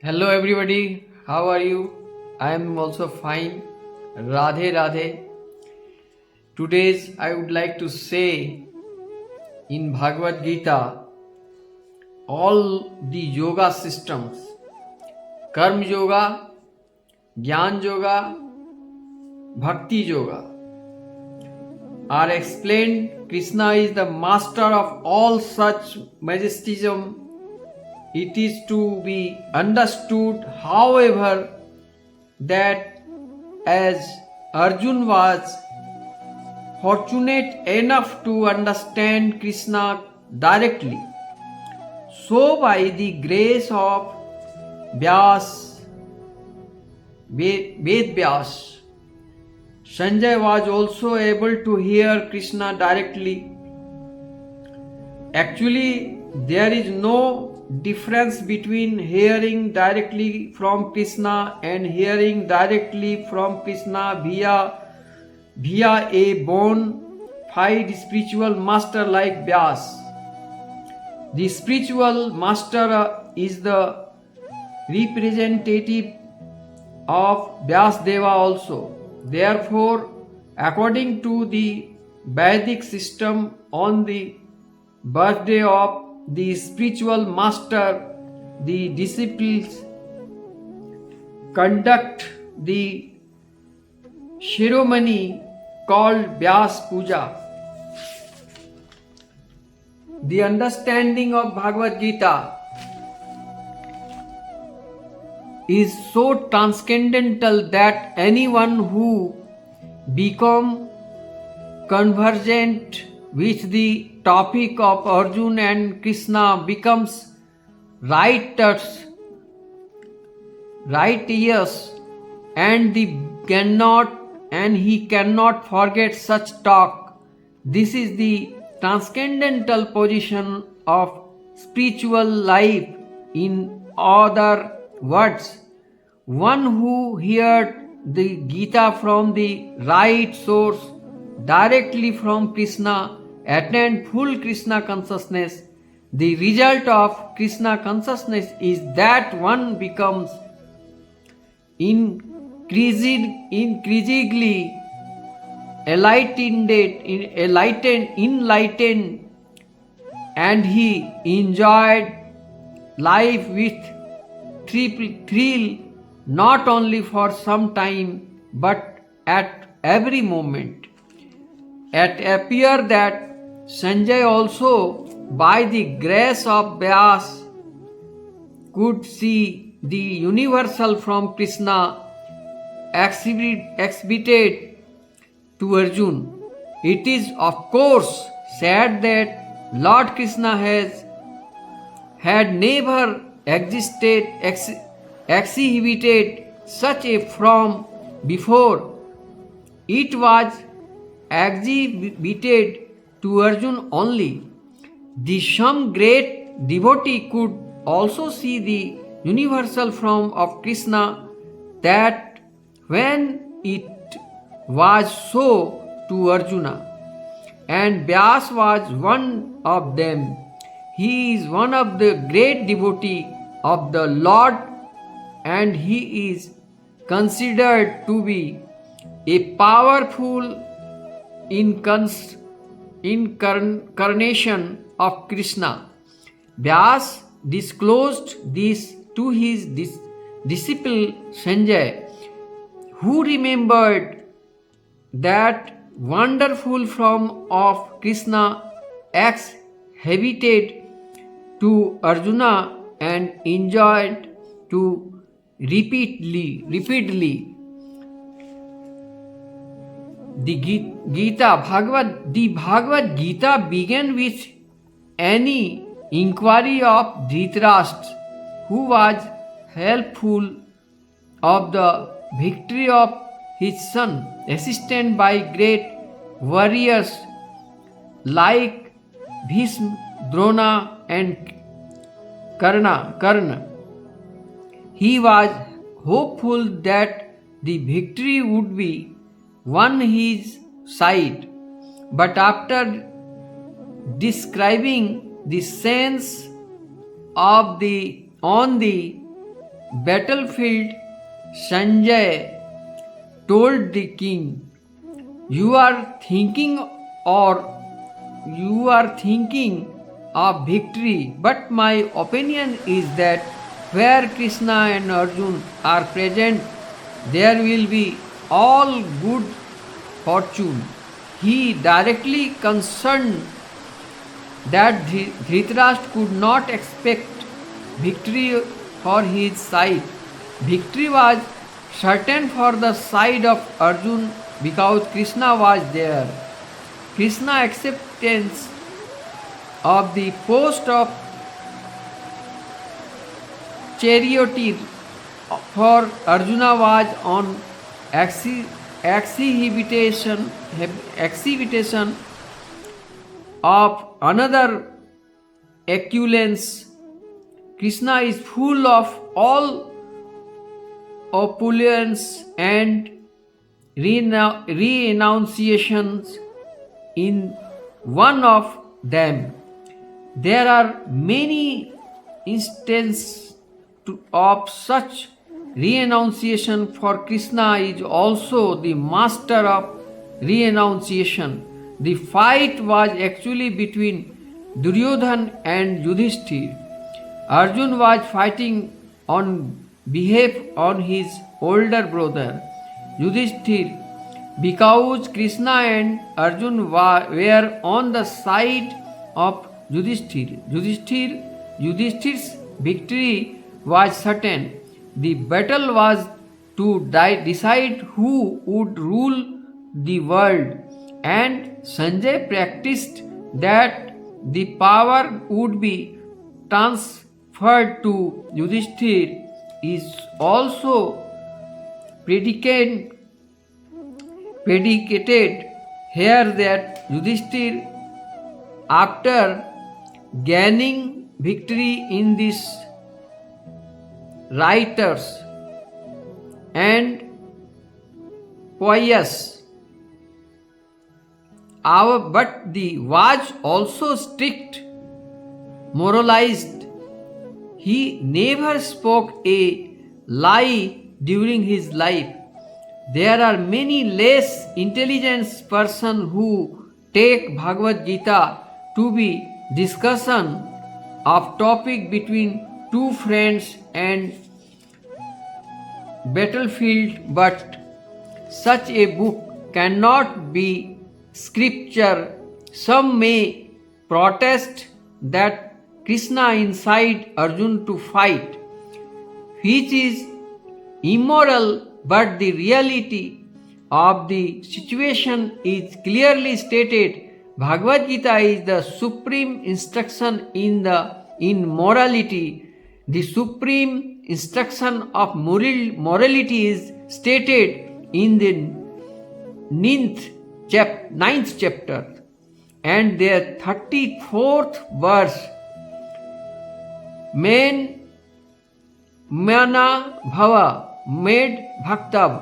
Hello everybody, how are you? I am also fine. Radhe Radhe. Today's I would like to say in Bhagavad Gita all the yoga systems, Karma Yoga, Jnana Yoga, Bhakti Yoga are explained. Krishna is the master of all such mysticism. It is to be understood, however, that as Arjun was fortunate enough to understand Krishna directly, so by the grace of Vyas, Ved Vyas, Sanjay was also able to hear Krishna directly. Actually, there is no difference between hearing directly from Krishna and hearing directly from Krishna via a bona fide spiritual master like Vyas. The spiritual master is the representative of Vyasdeva also. Therefore, according to the Vedic system, on the birthday of the spiritual master, the disciples conduct the ceremony called Vyas Puja. The understanding of Bhagavad Gita is so transcendental that anyone who become conversant with the topic of Arjun and Krishna becomes righteous, and he cannot forget such talk. This is the transcendental position of spiritual life. In other words, one who heard the Gita from the right source directly from Krishna attained full Krishna consciousness. The result of Krishna consciousness is that one becomes increasingly enlightened, and he enjoyed life with thrill not only for some time but at every moment. It appears that Sanjay also, by the grace of Vyas, could see the universal from Krishna exhibited to Arjun. It is of course said that Lord Krishna had never exhibited such a form before. It was exhibited to Arjun only. Some great devotee could also see the universal form of Krishna, that when it was so to Arjuna, and Vyas was one of them. He is one of the great devotee of the Lord, and he is considered to be a powerful incarnation of Krishna. Vyas disclosed this to his disciple Sanjay, who remembered that wonderful form of Krishna exhibited to Arjuna and enjoyed to repeatedly. The Bhagavad Gita began with any inquiry of Dhritarashtra, who was helpful of the victory of his son, assisted by great warriors like Bhishma, Drona and Karna. He was hopeful that the victory would be on his side, but after describing the sense of the battlefield, Sanjay told the king, "You are thinking or you are thinking of victory, but my opinion is that where Krishna and Arjun are present, there will be all good fortune." He directly concerned that Dhritarashtra could not expect victory for his side. Victory was certain for the side of Arjun because Krishna was there. Krishna acceptance of the post of charioteer for Arjuna was on exhibition of another opulence. Krishna is full of all opulence and renunciations in one of them. There are many instances of such renunciation, for Krishna is also the master of renunciation. The fight was actually between Duryodhan and Yudhishthir. Arjun was fighting on behalf of his older brother Yudhishthir because Krishna and Arjun were on the side of Yudhishthir. Yudhishthir's victory was certain. The battle was to decide who would rule the world, and Sanjay practiced that the power would be transferred to Yudhishthir is also predicated here that Yudhishthir, after gaining victory in these writers and pious, but the was also strict, moralized. He never spoke a lie during his life. There are many less intelligent persons who take Bhagavad Gita to be discussion of topic between two friends and battlefield, but such a book cannot be scripture. Some may protest that Krishna incited Arjun to fight, which is immoral, but the reality of the situation is clearly stated. Bhagavad Gita is the supreme instruction in morality. The supreme instruction of morality is stated in the ninth chapter and their 34th verse. Mana bhava, made bhakta.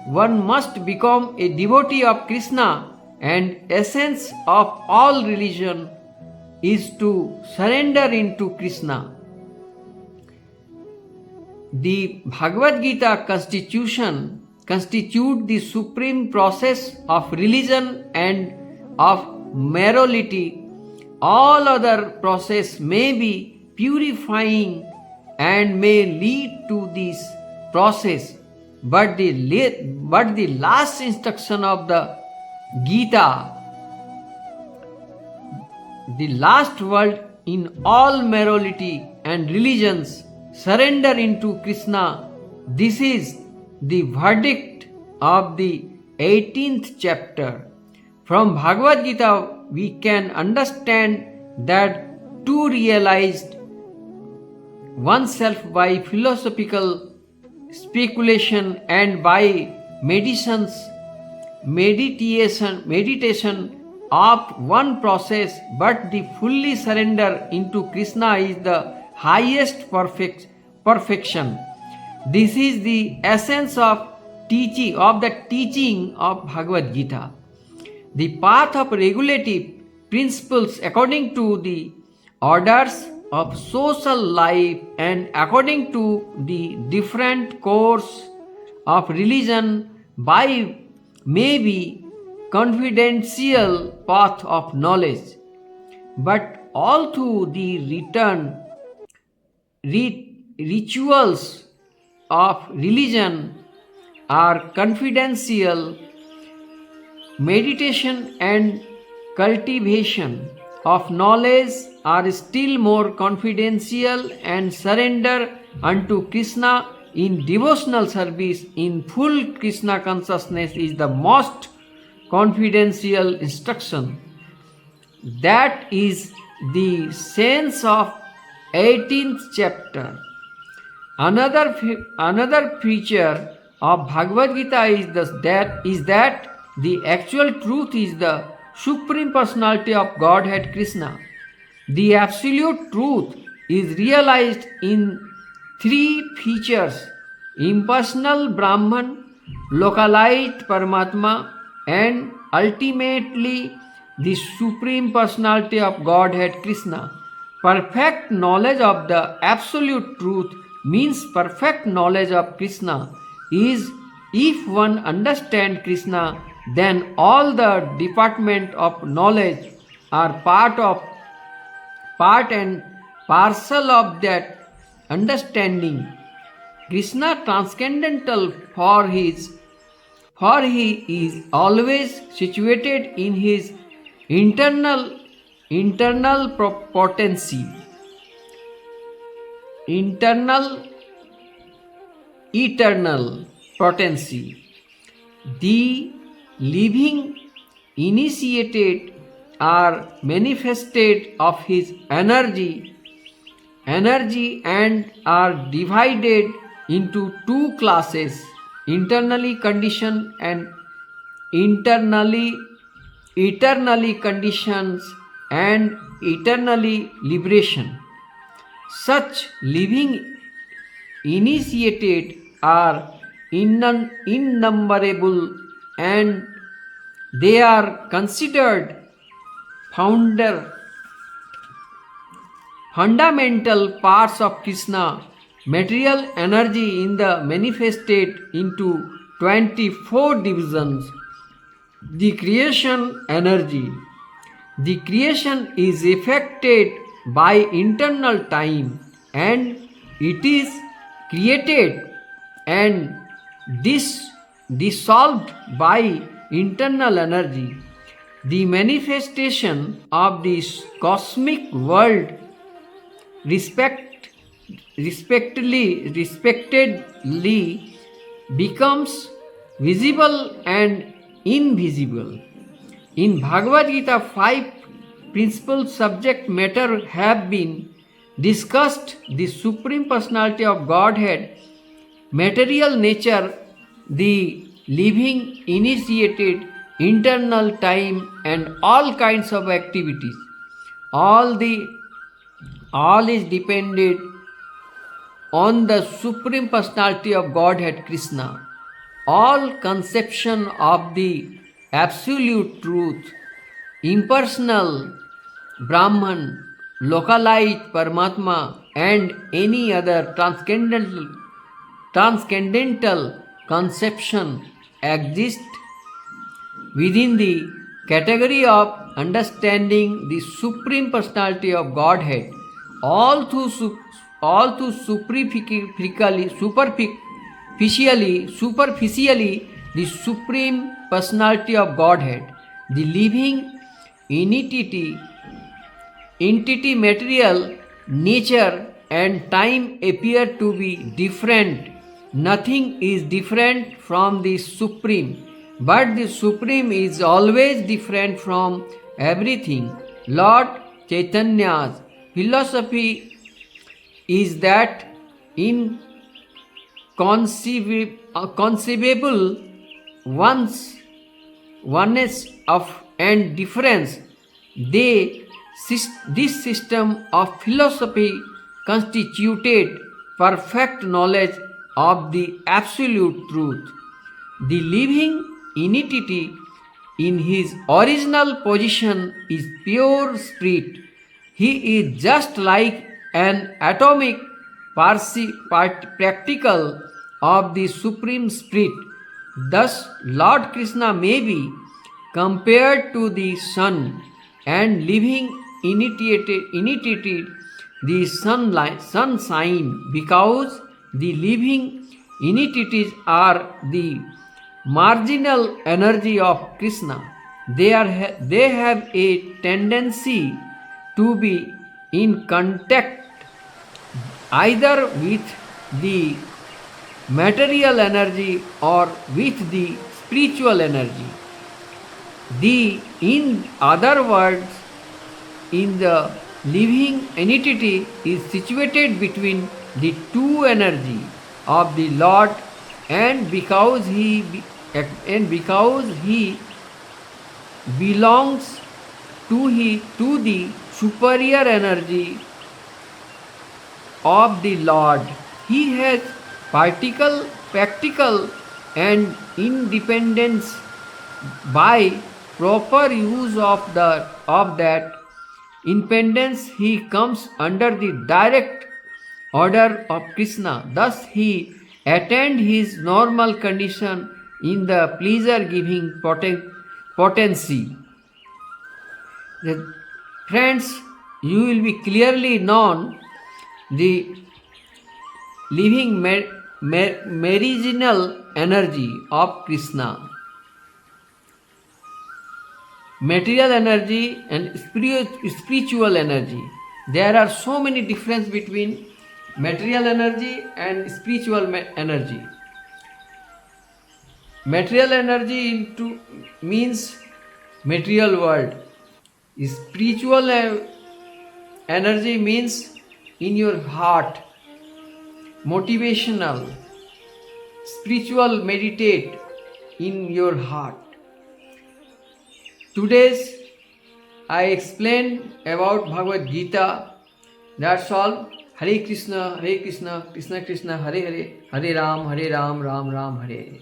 One must become a devotee of Krishna, and essence of all religion is to surrender into Krishna. The Bhagavad Gita constitute the supreme process of religion and of morality. All other process may be purifying and may lead to this process, but the last instruction of the Gita, the last word in all morality and religions, surrender into Krishna. This is the verdict of the 18th chapter. From Bhagavad Gita, we can understand that to realize oneself by philosophical speculation and by meditation of one process, but the fully surrender into Krishna is the highest perfection. This is the essence of teaching of Bhagavad Gita. The path of regulative principles according to the orders of social life, and according to the different course of religion by may be confidential path of knowledge, but all through the rituals of religion are confidential. Meditation and cultivation of knowledge are still more confidential, and surrender unto Krishna in devotional service in full Krishna consciousness is the most confidential instruction. That is the sense of 18th chapter. Another feature of Bhagavad Gita is that the actual truth is the Supreme Personality of Godhead Krishna. The absolute truth is realized in three features: impersonal Brahman, localized Paramatma, and ultimately the Supreme Personality of Godhead Krishna. Perfect knowledge of the absolute truth means perfect knowledge of Krishna is if one understands Krishna, then all the department of knowledge are part and parcel of that understanding. Krishna transcendental for he is always situated in his internal potency, internal eternal potency. The living initiated are manifested of his energy and are divided into two classes: internally conditioned and eternally conditions and eternally liberation. Such living initiated are innumerable, and they are considered fundamental parts of Krishna. Material energy in the manifested into 24 divisions. The creation energy. The creation is affected by internal time, and it is created and dissolved by internal energy. The manifestation of this cosmic world respectively becomes visible and invisible. In Bhagavad Gita, 5 principal subject matter have been discussed: the Supreme Personality of Godhead, material nature, the living initiated, internal time, and all kinds of activities. All is dependent on the Supreme Personality of Godhead Krishna. All conception of the absolute truth, impersonal Brahman, localized Paramatma, and any other transcendental conception exist within the category of understanding the Supreme Personality of Godhead. All through superficially the Supreme Personality of Godhead, the living entity material, nature, and time appear to be different. Nothing is different from the Supreme, but the Supreme is always different from everything. Lord Chaitanya's philosophy is that inconceivable oneness of and difference. This system of philosophy constituted perfect knowledge of the absolute truth. The living entity in his original position is pure spirit. He is just like an atomic practical of the Supreme Spirit. Thus, Lord Krishna may be compared to the sun and living initiated the sun sign, because the living entities are the marginal energy of Krishna. They have a tendency to be in contact either with the material energy or with the spiritual energy. In other words, in the living entity is situated between the two energy of the Lord, and because he belongs to the superior energy of the Lord, he has practical and independence. By proper use of that independence, he comes under the direct order of Krishna. Thus he attained his normal condition in the pleasure-giving potency. Friends, you will be clearly known the living meridional energy of Krishna. Material energy and spiritual energy. There are so many difference between material energy and spiritual energy. Material energy means material world. Spiritual energy means in your heart. Motivational, spiritual meditate in your heart. Today's I explained about Bhagavad Gita. That's all. Hare Krishna, Krishna Krishna, Hare Hare, Hare Ram, Ram Ram, Hare Hare.